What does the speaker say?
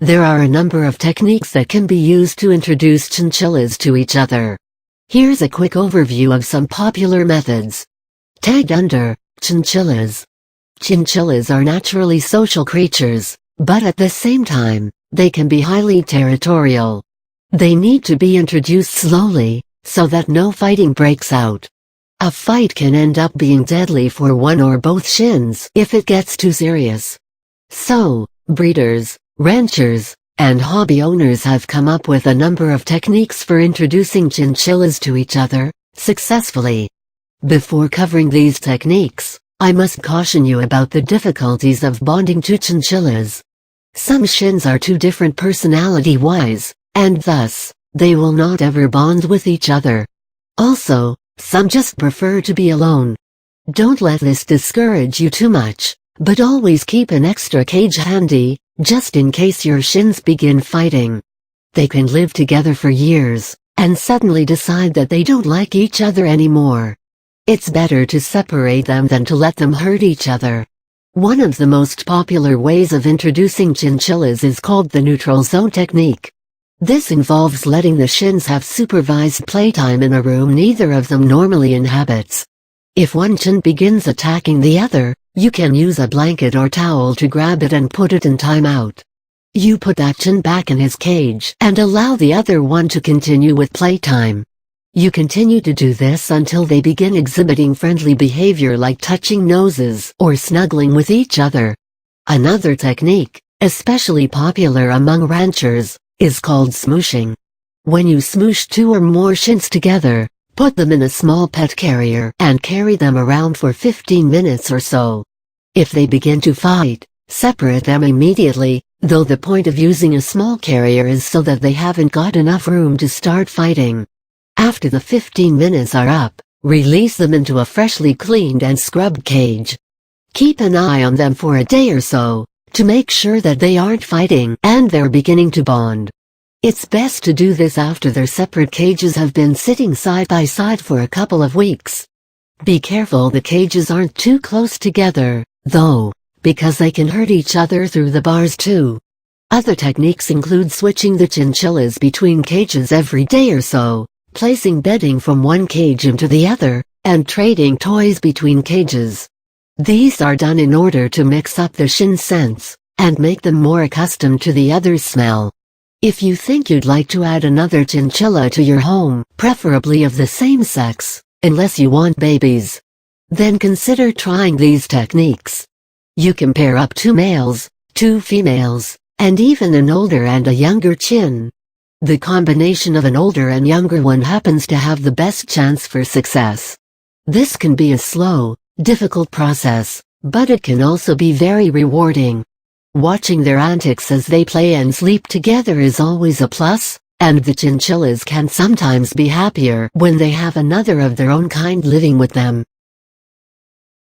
There are a number of techniques that can be used to introduce chinchillas to each other. Here's a quick overview of some popular methods. Tagged under, chinchillas. Chinchillas are naturally social creatures, but at the same time, they can be highly territorial. They need to be introduced slowly, so that no fighting breaks out. A fight can end up being deadly for one or both shins if it gets too serious. So, breeders, ranchers, and hobby owners have come up with a number of techniques for introducing chinchillas to each other, successfully. Before covering these techniques, I must caution you about the difficulties of bonding two chinchillas. Some shins are too different personality-wise, and thus, they will not ever bond with each other. Also, some just prefer to be alone. Don't let this discourage you too much, but always keep an extra cage handy, just in case your shins begin fighting. They can live together for years, and suddenly decide that they don't like each other anymore. It's better to separate them than to let them hurt each other. One of the most popular ways of introducing chinchillas is called the neutral zone technique. This involves letting the shins have supervised playtime in a room neither of them normally inhabits. If one chin begins attacking the other, you can use a blanket or towel to grab it and put it in timeout. You put that chin back in his cage and allow the other one to continue with playtime. You continue to do this until they begin exhibiting friendly behavior like touching noses or snuggling with each other. Another technique, especially popular among ranchers, is called smooshing. When you smoosh two or more shins together, put them in a small pet carrier and carry them around for 15 minutes or so. If they begin to fight, separate them immediately, though the point of using a small carrier is so that they haven't got enough room to start fighting. After the 15 minutes are up, release them into a freshly cleaned and scrubbed cage. Keep an eye on them for a day or so, to make sure that they aren't fighting and they're beginning to bond. It's best to do this after their separate cages have been sitting side by side for a couple of weeks. Be careful the cages aren't too close together, though, because they can hurt each other through the bars too. Other techniques include switching the chinchillas between cages every day or so, placing bedding from one cage into the other, and trading toys between cages. These are done in order to mix up the shin scents, and make them more accustomed to the other's smell. If you think you'd like to add another chinchilla to your home, preferably of the same sex, unless you want babies, then consider trying these techniques. You can pair up 2 males, 2 females, and even an older and a younger chin. The combination of an older and younger one happens to have the best chance for success. This can be a slow, difficult process, but it can also be very rewarding. Watching their antics as they play and sleep together is always a plus, and the chinchillas can sometimes be happier when they have another of their own kind living with them.